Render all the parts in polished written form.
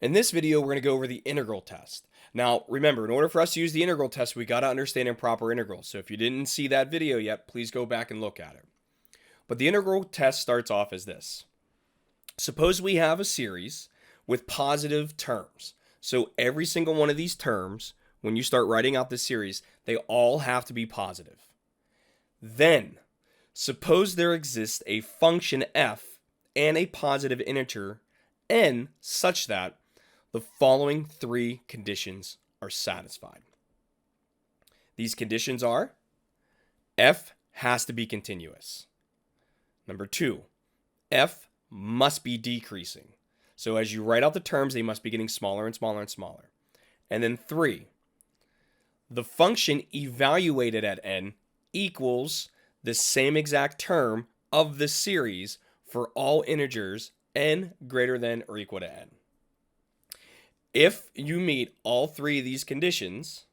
In this video, we're going to go over the integral test. Now, remember, in order for us to use the integral test, we got to understand improper integrals. So if you didn't see that video yet, please go back and look at it. But the integral test starts off as this. Suppose we have a series with positive terms. So every single one of these terms, when you start writing out the series, they all have to be positive. Then, suppose there exists a function f and a positive integer n such that the following three conditions are satisfied. These conditions are: f has to be continuous. Number two, f must be decreasing. So as you write out the terms, they must be getting smaller and smaller and smaller. And then three, the function evaluated at n equals the same exact term of the series for all integers n greater than or equal to n. If you meet all three of these conditions,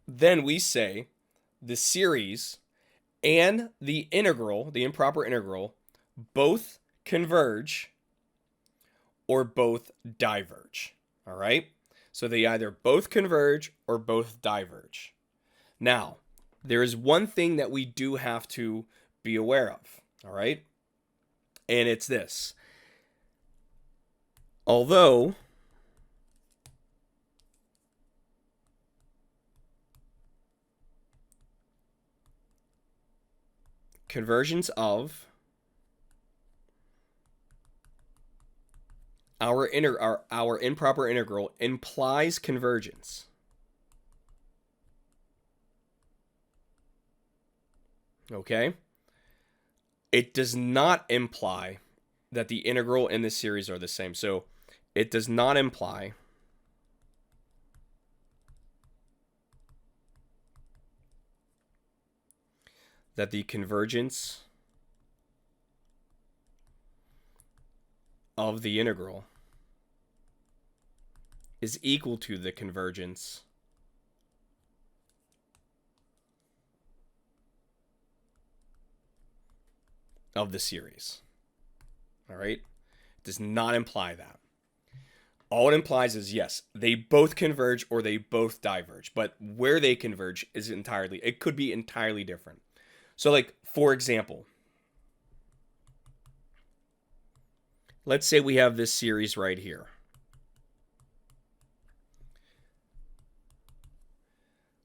then we say the series and the integral, the improper integral, both converge or both diverge. All right? So they either both converge or both diverge. Now, there is one thing that we do have to be aware of. All right? And it's this. Although convergence of our improper integral implies convergence. Okay? It does not imply that the integral and the series are the same. So it does not imply that the convergence of the integral is equal to the convergence of the series. All right? It does not imply that. All it implies is, yes, they both converge or they both diverge, but where they converge is it could be entirely different. So like, for example, let's say we have this series right here.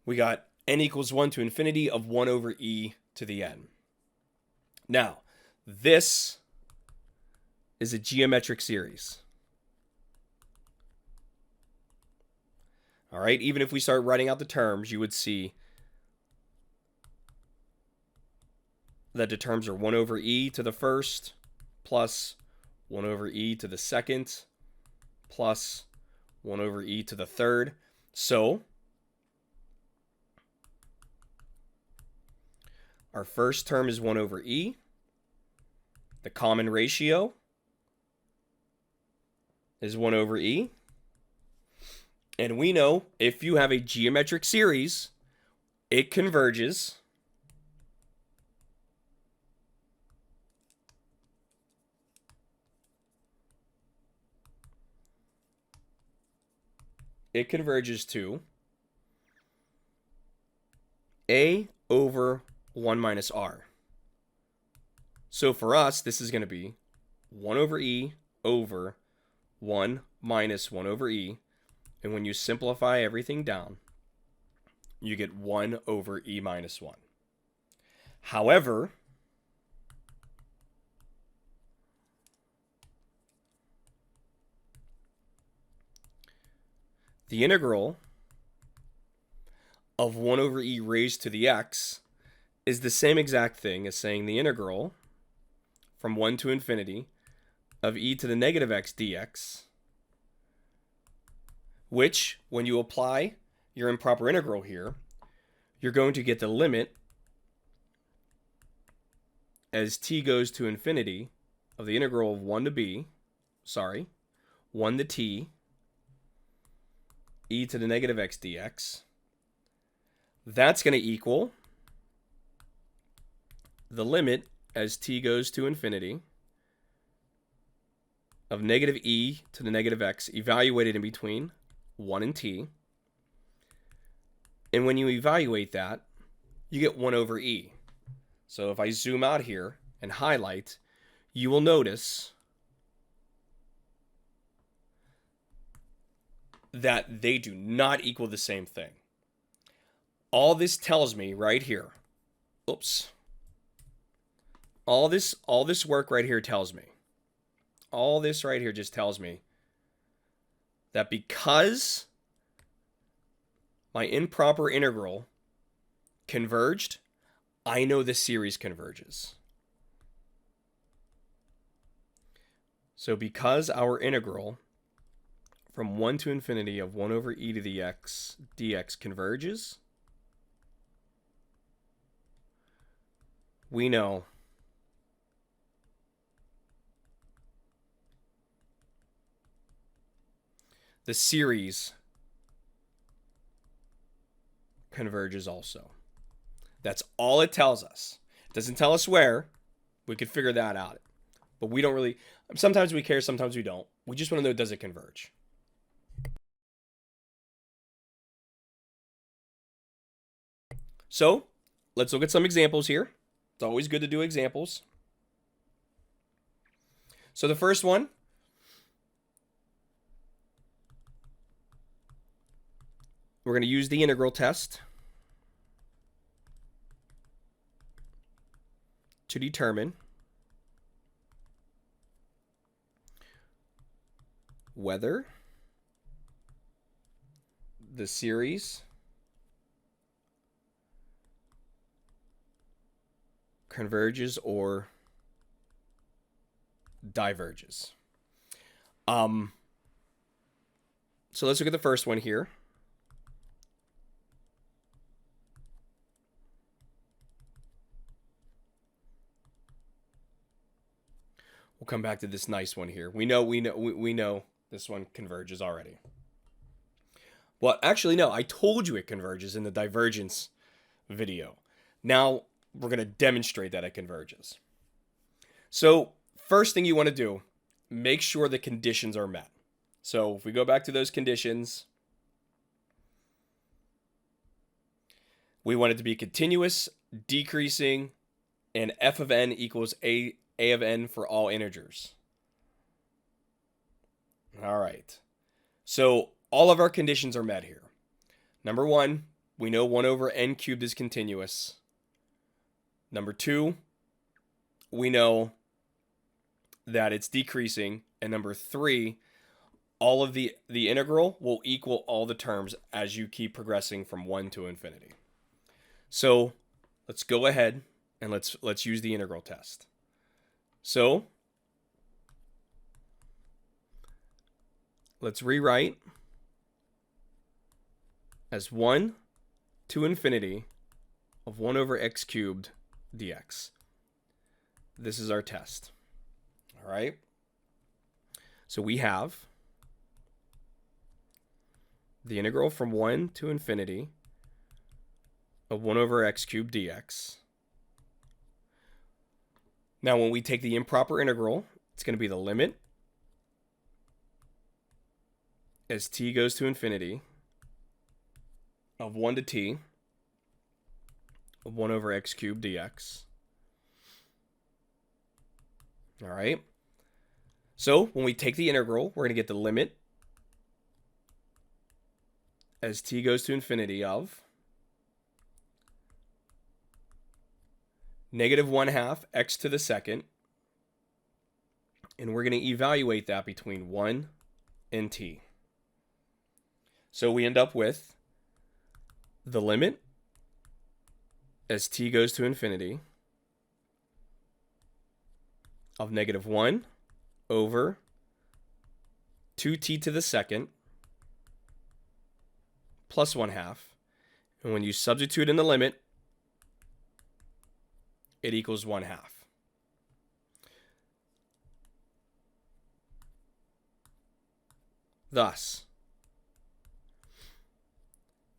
We got n equals 1 to infinity of 1 over e to the n. Now, this is a geometric series. All right, even if we start writing out the terms, you would see that the terms are 1 over e to the first plus 1 over e to the second plus 1 over e to the third. So our first term is 1 over e. The common ratio is 1 over e. And we know if you have a geometric series, it converges. It converges to a over 1 minus r. So for us, this is going to be 1 over e over 1 minus 1 over e. And when you simplify everything down, you get 1 over e minus 1. However, the integral of 1 over e raised to the x is the same exact thing as saying the integral from 1 to infinity of e to the negative x dx, which, when you apply your improper integral here, you're going to get the limit as t goes to infinity of the integral of 1 to t, e to the negative x dx. That's going to equal the limit as t goes to infinity of negative e to the negative x evaluated in between 1 and t. And when you evaluate that, you get 1 over e. So if I zoom out here and highlight, you will notice that they do not equal the same thing. All this tells me right here, oops, all this work right here tells me, all this right here just tells me that because my improper integral converged, I know the series converges. So because our integral from 1 to infinity of 1 over e to the x dx converges, we know the series converges also. That's all it tells us. It doesn't tell us where. We could figure that out. But we don't really, sometimes we care, sometimes we don't. We just want to know, does it converge? So let's look at some examples here. It's always good to do examples. So the first one, we're going to use the integral test to determine whether the series converges or diverges. So let's look at the first one here. We'll come back to this nice one here. We know this one converges already. Well, actually, no, I told you it converges in the divergence video. Now we're going to demonstrate that it converges. So first thing you want to do, make sure the conditions are met. So if we go back to those conditions, we want it to be continuous, decreasing, and f of n equals a of n for all integers. All right. So all of our conditions are met here. Number one, we know 1 over n cubed is continuous. Number two, we know that it's decreasing. And number three, all of the integral will equal all the terms as you keep progressing from 1 to infinity. So let's go ahead and let's use the integral test. So let's rewrite as 1 to infinity of 1 over x cubed dx. This is our test. All right. So we have the integral from 1 to infinity of 1 over x cubed dx. Now, when we take the improper integral, it's going to be the limit as t goes to infinity of 1 to t of 1 over x cubed dx. All right. So when we take the integral, we're going to get the limit as t goes to infinity of negative 1/2 x to the second. And we're going to evaluate that between 1 and t. So we end up with the limit as t goes to infinity of negative 1 over 2t to the second plus 1/2. And when you substitute in the limit, it equals 1/2. Thus,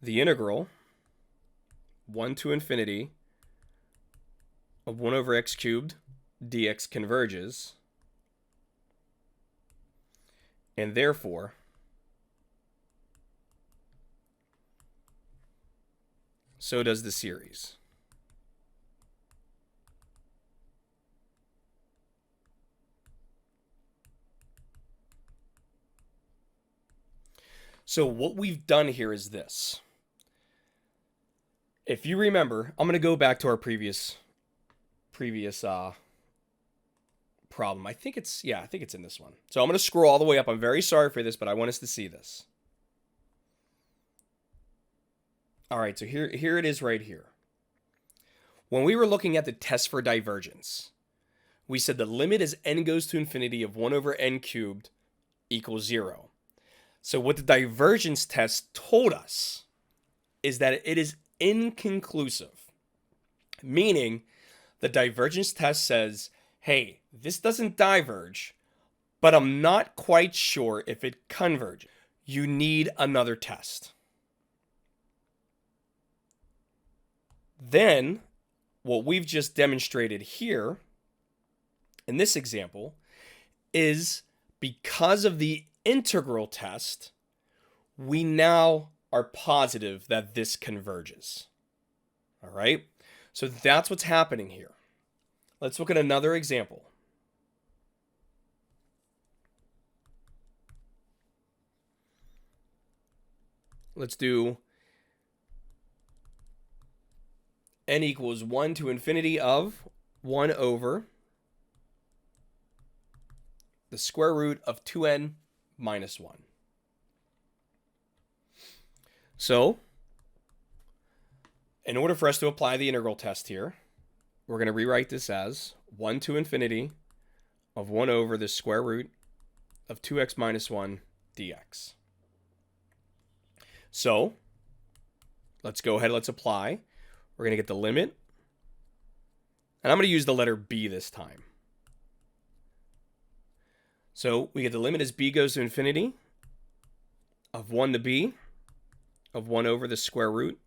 the integral 1 to infinity of 1 over x cubed dx converges And therefore, so does the series. So what we've done here is this. If you remember, I'm going to go back to our previous problem. I think it's in this one. So I'm going to scroll all the way up. I'm very sorry for this, but I want us to see this. All right, so here it is right here. When we were looking at the test for divergence, we said the limit as n goes to infinity of 1 over n cubed equals 0. So what the divergence test told us is that it is inconclusive, meaning the divergence test says, hey, this doesn't diverge, but I'm not quite sure if it converges. You need another test. Then, what we've just demonstrated here in this example is because of the integral test, we now are positive that this converges. All right? So that's what's happening here. Let's look at another example. Let's do n equals 1 to infinity of 1 over the square root of 2n minus 1. So, in order for us to apply the integral test here, we're going to rewrite this as 1 to infinity of 1 over the square root of 2x minus 1 dx. So, let's go ahead, let's apply. We're going to get the limit. And I'm going to use the letter b this time. So we get the limit as b goes to infinity of 1 to b of 1 over the square root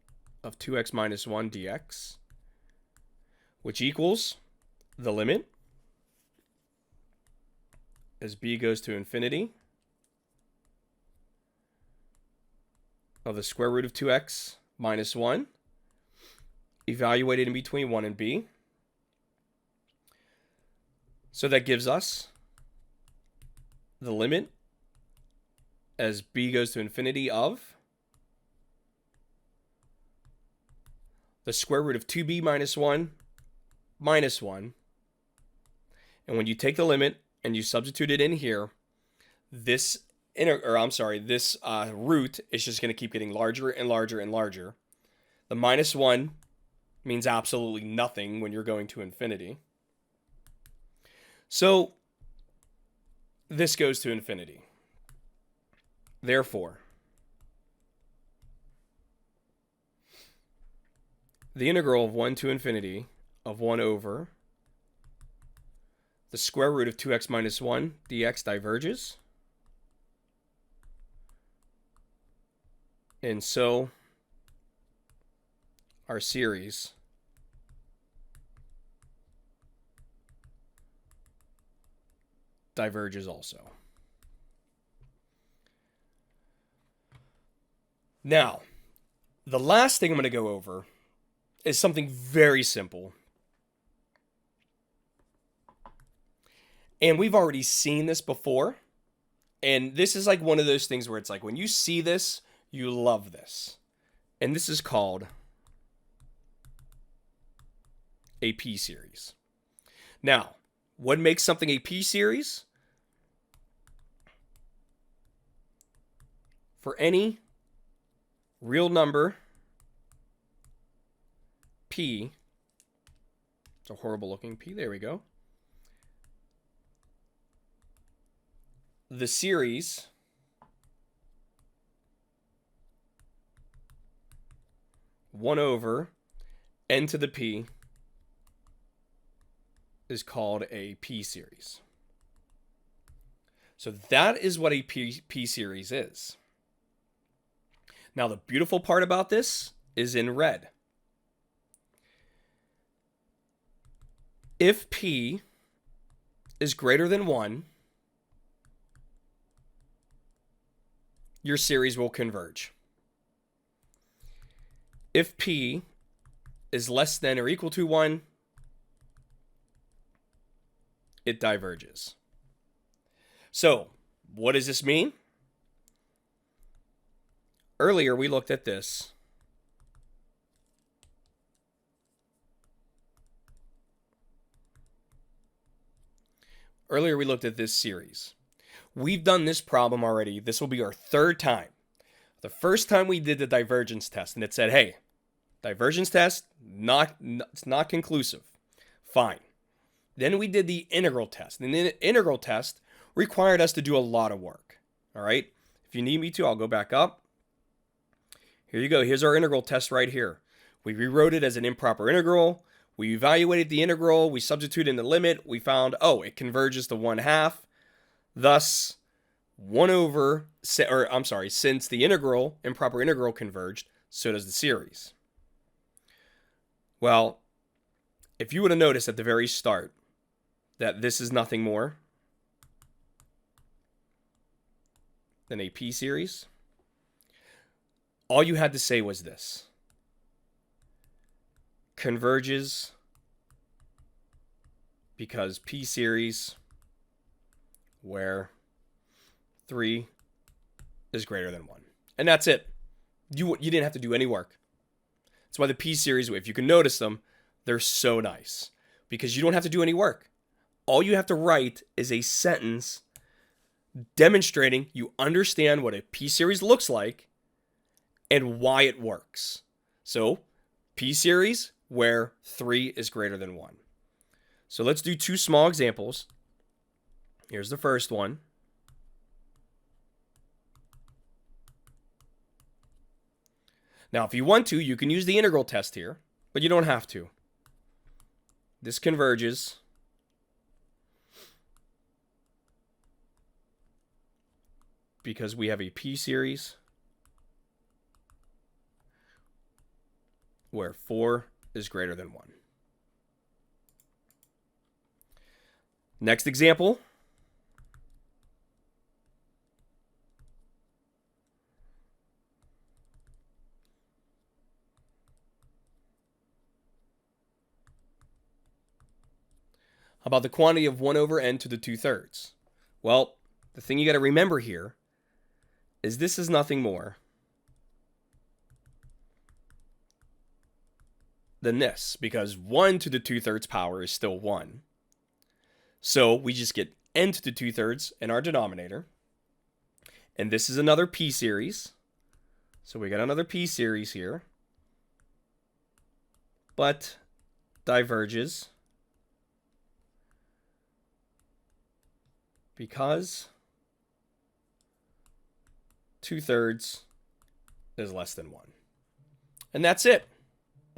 of 2x minus 1 dx, which equals the limit as b goes to infinity of the square root of 2x minus 1, evaluated in between 1 and b. So that gives us the limit as b goes to infinity of the square root of 2b minus 1 minus 1. And when you take the limit and you substitute it in here, this root is just going to keep getting larger and larger and larger. The minus 1 means absolutely nothing when you're going to infinity. So this goes to infinity. Therefore, the integral of 1 to infinity of 1 over the square root of 2x minus 1 dx diverges. And so our series diverges also. Now, the last thing I'm going to go over is something very simple. And we've already seen this before. And this is like one of those things where it's like when you see this, you love this. And this is called a p-series. Now, what makes something a p-series? For any real number p, it's a horrible looking p, there we go. The series one over n to the p is called a p-series. So that is what a p-series is. Now the beautiful part about this is in red. If p is greater than 1, your series will converge. If P is less than or equal to 1, it diverges. So, what does this mean? Earlier, we looked at this. Earlier, we looked at this series. We've done this problem already. This will be our third time. The first time we did the divergence test, and it said, hey, divergence test, it's not conclusive. Fine. Then we did the integral test. And the integral test required us to do a lot of work. All right? If you need me to, I'll go back up. Here you go. Here's our integral test right here. We rewrote it as an improper integral. We evaluated the integral. We substituted in the limit. We found, oh, it converges to 1/2. Thus, since the integral, improper integral converged, so does the series. Well, if you would have noticed at the very start that this is nothing more than a P series, all you had to say was this: converges because P series where 3 is greater than 1. And that's it. You didn't have to do any work. That's why the P series, if you can notice them, they're so nice. Because you don't have to do any work. All you have to write is a sentence demonstrating you understand what a P series looks like and why it works. So, P series where 3 is greater than 1. So let's do 2 small examples. Here's the first one. Now, if you want to, you can use the integral test here, but you don't have to. This converges because we have a P series where 4 is greater than 1. Next example. How about the quantity of 1/n to the 2/3? Well, the thing you got to remember here is this is nothing more than this, because 1 to the 2/3 power is still 1. So we just get n to the 2/3 in our denominator. And this is another P series. So we got another P series here. But diverges because 2/3 is less than 1. And that's it.